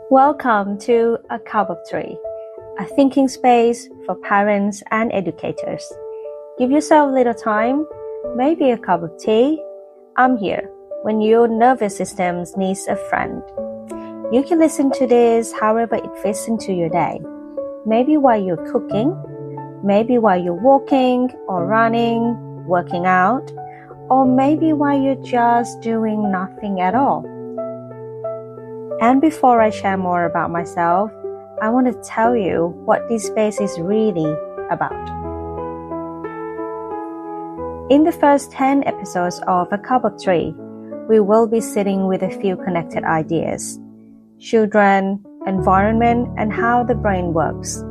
Welcome to A Cup of Tea, a thinking space for parents and educators. Give yourself a little time, maybe a cup of tea. I'm here when your nervous system needs a friend. You can listen to this however it fits into your day. Maybe while you're cooking, maybe while you're walking or running, working out, or maybe while you're just doing nothing at all. And before I share more about myself, I want to tell you what this space is really about. In the first 10 episodes of A Cup of Tea, we will be sitting with a few connected ideas: children, environment, and how the brain works.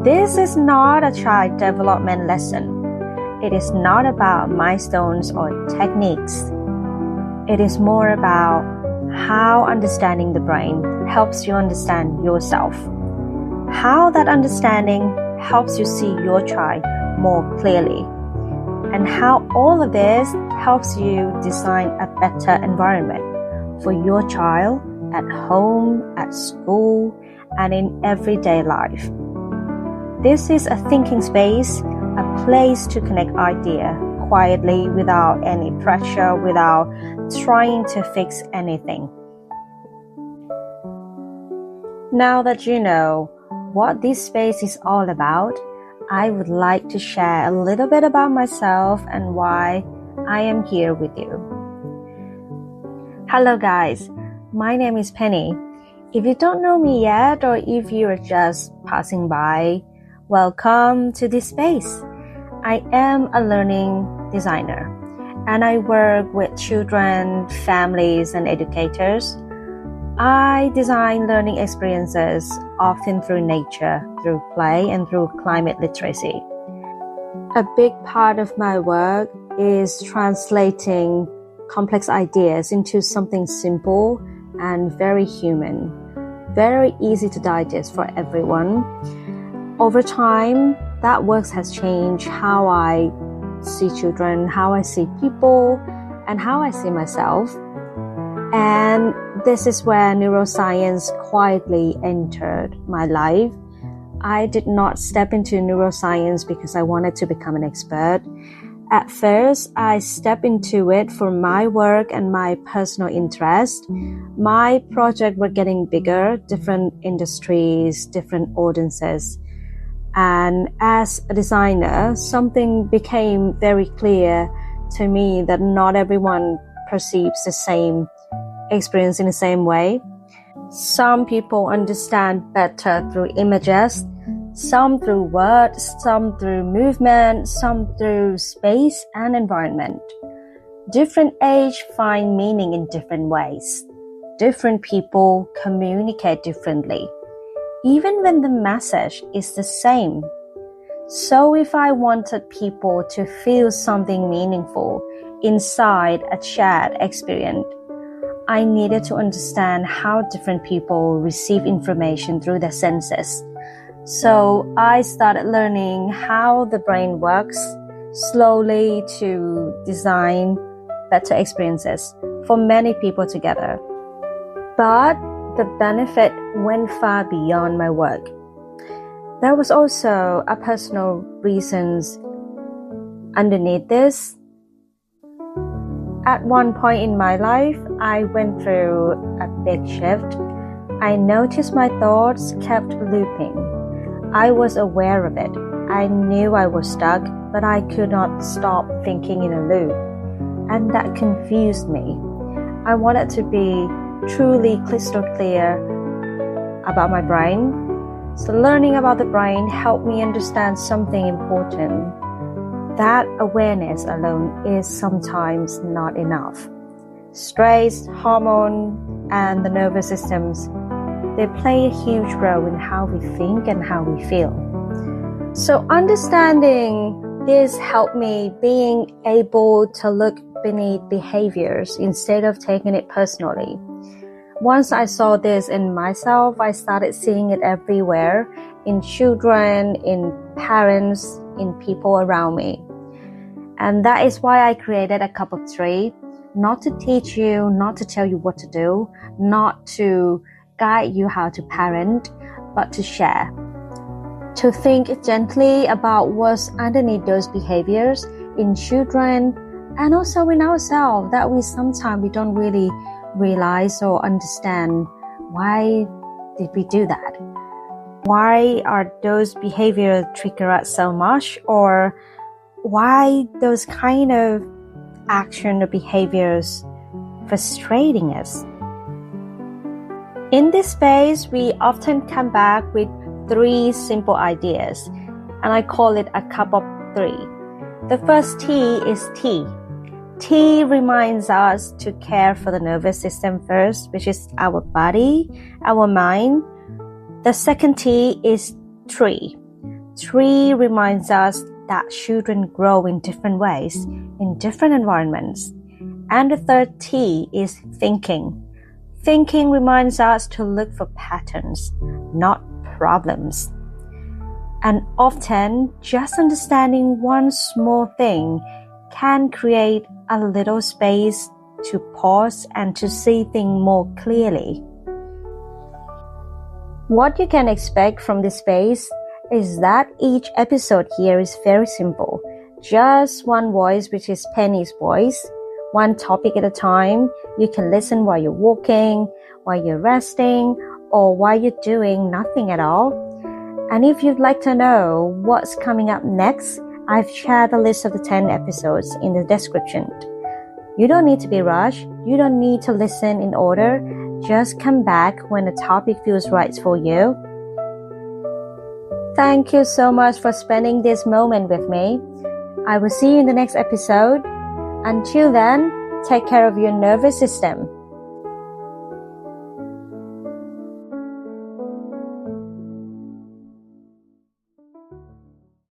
This is not a child development lesson. It is not about milestones or techniques. It is more about how understanding the brain helps you understand yourself, how that understanding helps you see your child more clearly, and how all of this helps you design a better environment for your child at home, at school, and in everyday life. This is a thinking space, a place to connect ideas quietly without any pressure, without trying to fix anything. Now that you know what this space is all about, I would like to share a little bit about myself and why I am here with you. Hello guys, my name is Penny. If you don't know me yet, or if you are just passing by, welcome to this space. I am a learning designer, and I work with children, families, and educators. I design learning experiences often through nature, through play, and through climate literacy. A big part of my work is translating complex ideas into something simple and very human, very easy to digest for everyone. Over time, that work has changed how I see children, how I see people, and how I see myself. And this is where neuroscience quietly entered my life. I did not step into neuroscience because I wanted to become an expert. At first, I stepped into it for my work and my personal interest. My projects were getting bigger, different industries, different audiences. And as a designer, something became very clear to me that not everyone perceives the same experience in the same way. Some people understand better through images, some through words, some through movement, some through space and environment. Different age find meaning in different ways. Different people communicate differently, even when the message is the same. So if I wanted people to feel something meaningful inside a shared experience, I needed to understand how different people receive information through their senses. So I started learning how the brain works slowly to design better experiences for many people together. But the benefit went far beyond my work. There was also a personal reasons underneath this. At one point in my life, I went through a big shift. I noticed my thoughts kept looping. I was aware of it. I knew I was stuck, but I could not stop thinking in a loop. And that confused me. I wanted to be truly crystal clear about my brain. So learning about the brain helped me understand something important. That awareness alone is sometimes not enough. Stress, hormone, and the nervous systems, they play a huge role in how we think and how we feel. So understanding this helped me being able to look beneath behaviors instead of taking it personally. Once I saw this in myself, I started seeing it everywhere, in children, in parents, in people around me. And that is why I created A Cup of Tea, not to teach you, not to tell you what to do, not to guide you how to parent, but to share. To think gently about what's underneath those behaviors in children and also in ourselves that we don't really realize or understand. Why did we do that? Why are those behaviors trigger us so much, or why those kind of action or behaviors frustrating us? In this space, we often come back with 3 simple ideas, and I call it a cup of 3. The first T is T. T reminds us to care for the nervous system first, which is our body, our mind. The second T is tree. Tree reminds us that children grow in different ways, in different environments. And the third T is thinking. Thinking reminds us to look for patterns, not problems. And often, just understanding one small thing can create a little space to pause and to see things more clearly. What you can expect from this space is that each episode here is very simple. Just one voice, which is Penny's voice, one topic at a time. You can listen while you're walking, while you're resting, or while you're doing nothing at all. And if you'd like to know what's coming up next, I've shared a list of the 10 episodes in the description. You don't need to be rushed. You don't need to listen in order. Just come back when the topic feels right for you. Thank you so much for spending this moment with me. I will see you in the next episode. Until then, take care of your nervous system.